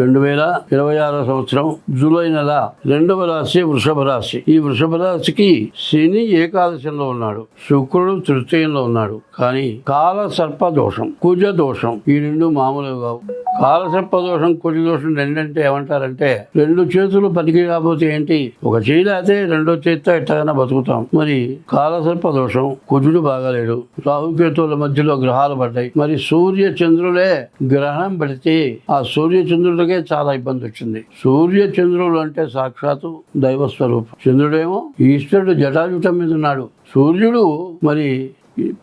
2026 సంవత్సరం జూలై నెల 2వ రాశి వృషభ రాశి. ఈ వృషభ రాశికి శని ఏకాదశంలో ఉన్నాడు, శుక్రుడు తృతీయంలో ఉన్నాడు. కానీ కాల సర్ప దోషం, కుజ దోషం ఈ రెండు మామూలుగా కావు. కాలసర్ప దోషం, కుజ దోషం రెండంటే ఏమంటారంటే, రెండు చేతులు పనికి రాబోతే ఏంటి, ఒక చేయి లేతే రెండో చేతితో ఎట్టగానే బతుకుతాం. మరి కాలసర్ప దోషం, కుజుడు బాగాలేడు, రాహుకేతువుల మధ్యలో గ్రహాలు పడ్డాయి. మరి సూర్య చంద్రులే గ్రహణం పడితే ఆ సూర్య చంద్రుడికే చాలా ఇబ్బంది వచ్చింది. సూర్య చంద్రుడు అంటే సాక్షాత్తు దైవ స్వరూపం. చంద్రుడేమో ఈశ్వరుడు జటాజుటం మీద ఉన్నాడు. సూర్యుడు మరి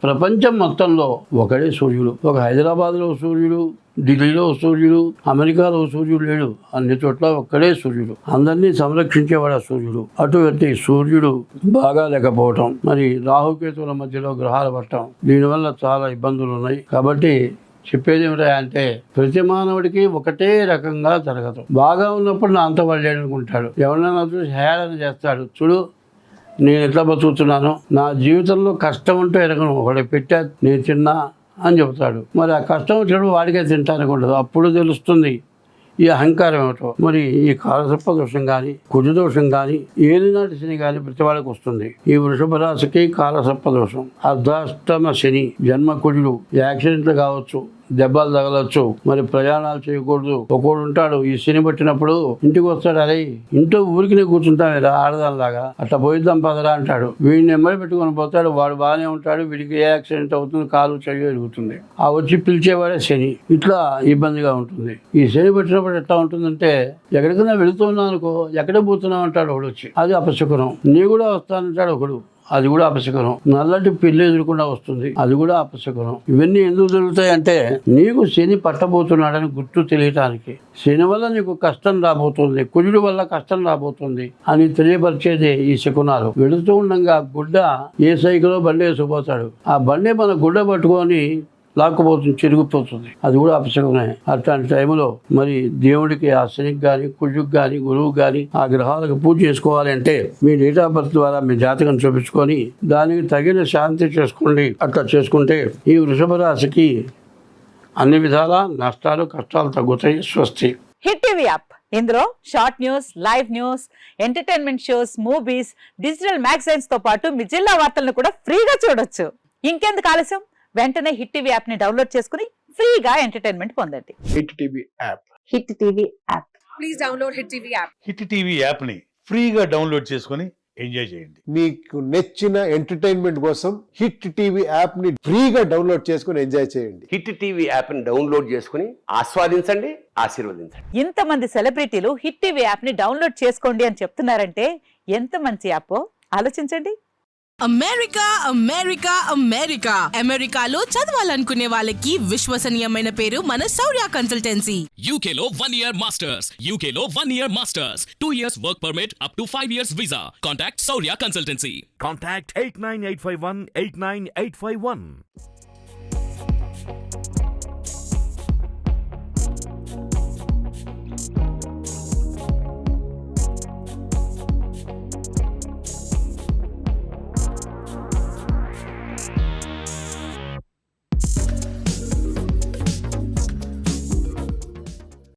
ప్రపంచం మొత్తంలో ఒకడే సూర్యుడు. ఒక హైదరాబాద్లో సూర్యుడు, ఢిల్లీలో సూర్యుడు, అమెరికాలో సూర్యుడు లేడు. అన్ని చోట్ల ఒక్కడే సూర్యుడు. అందరినీ సంరక్షించేవాడు సూర్యుడు. అటువంటి సూర్యుడు బాగా లేకపోవటం, మరి రాహుకేతువుల మధ్యలో గ్రహాలు పట్టడం, దీనివల్ల చాలా ఇబ్బందులు ఉన్నాయి. కాబట్టి చెప్పేది ఏమిటా అంటే, ప్రతి మానవుడికి ఒకటే రకంగా జరగదు. బాగా ఉన్నప్పుడు నా అంత వాళ్ళు అనుకుంటాడు, ఎవరినైనా చూసి హేళన చేస్తాడు. చూడు నేను ఎట్లా బతుకుతున్నాను, నా జీవితంలో కష్టం ఉంటే ఎరగను, ఒకటి పెట్టా నేను తిన్నా అని చెబుతాడు. మరి ఆ కష్టం వచ్చినప్పుడు వాడికే తింటానికి ఉండదు. అప్పుడు తెలుస్తుంది ఈ అహంకారం ఏమిటో. మరి ఈ కాలసర్ప దోషం కానీ, కుజ దోషం కానీ, ఏలినాటి శని కానీ ప్రతి వాళ్ళకి వస్తుంది. ఈ వృషభ రాశికి కాలసర్ప దోషం, అర్ధాష్టమ శని, జన్మ కుజుడు, యాక్సిడెంట్లు కావచ్చు, దెబ్బలు తగలొచ్చు, మరి ప్రయాణాలు చేయకూడదు. ఒకడు ఉంటాడు ఈ శని పట్టినప్పుడు ఇంటికి వస్తాడు, అరే ఇంట్లో ఊరికి కూర్చుంటాం ఇలా ఆడదానిలాగా, అట్లా పోయిద్దాం పదరా అంటాడు. వీడిని నెమ్మది పెట్టుకొని పోతాడు, వాడు బాగానే ఉంటాడు, వీడికి ఏ యాక్సిడెంట్ అవుతుంది, కాలు చెయ్యి ఎరుగుతుంది. ఆ వచ్చి పిలిచేవాడే శని. ఇట్లా ఇబ్బందిగా ఉంటుంది. ఈ శని పట్టినప్పుడు ఎట్లా ఉంటుందంటే, ఎక్కడికైనా వెళుతున్నా అనుకో, ఎక్కడ పోతున్నావు అంటాడు ఒకడు వచ్చి, అది అపశకునం. నీ కూడా వస్తానంటాడు ఒకడు, అది కూడా అపశకునం. నల్లటి పిల్లి ఎదురకుండా వస్తుంది, అది కూడా అపశకునం. ఇవన్నీ ఎందుకు జరుగుతాయంటే, నీకు శని పట్టబోతున్నాడని గుర్తు తెలియటానికి. శని వల్ల నీకు కష్టం రాబోతుంది, కుజుడి వల్ల కష్టం రాబోతుంది అని తెలియపరిచేది ఈ శకునాలు. వెళుతూ ఉండగా గుడ్డ ఏ సైకిలో బండి వేసుకుపోతాడు, ఆ బండి మన గుడ్డ పట్టుకొని లాక్కుపోతుంది, చిరిగిపోతుంది, అది కూడా అపశకునే. అట్లాంటి టైంలో మరి దేవుడికి ఆ శనికి కానీ, కుజుకు కానీ, గురువు కానీ ఆ గ్రహాలకు పూజ చేసుకోవాలి అంటే, మీ డేట్ ఆఫ్ బర్త్ ద్వారా మీ జాతకం చూపించుకొని దానికి తగిన శాంతి చేసుకోండి. అట్లా చేసుకుంటే ఈ వృషభ రాశికి అన్ని విధాల నష్టాలు కష్టాలు తగ్గుతాయి. స్వస్తి. హిట్ టీవీ యాప్, ఇందులో short news, live news, entertainment shows, movies, digital magazines తో పాటు మీ జిల్లా వార్తలను కూడా ఫ్రీగా చూడొచ్చు. ఇంకెందుకు ఆలస్యం, వెంటనే హిట్ టీవీ యాప్ ని డౌన్లోడ్ చేసుకుని ఫ్రీగా ఎంటర్టైన్మెంట్ పొందండి. Hit TV app. Hit TV app. Please download hit TV app. Hit TV app ని ఫ్రీగా డౌన్లోడ్ చేసుకుని ఎంజాయ్ చేయండి. మీకు నచ్చిన ఎంటర్టైన్మెంట్ కోసం హిట్ టీవీ యాప్ ని ఫ్రీగా డౌన్లోడ్ చేసుకుని ఎంజాయ్ చేయండి. హిట్ టీవీ యాప్ ని డౌన్లోడ్ చేసుకుని ఆస్వాదించండి, ఆశీర్వదించండి. ఇంతమంది సెలబ్రిటీలు హిట్ టీవీ యాప్ ని డౌన్లోడ్ చేసుకోండి అని చెప్తున్నారంటే ఎంత మంచి యాప్ ఆలోచించండి. అమెరికా అమెరికా అమెరికా అమెరికాలో చదవాలనుకునే వాళ్ళకి విశ్వసనీయమైన పేరు మన శౌర్య కన్సల్టెన్సీ. UK లో 1 year masters, UK లో 1 year masters, 2 years work permit up to 5 years visa. Contact Saurya Consultancy. Contact 89851 89851.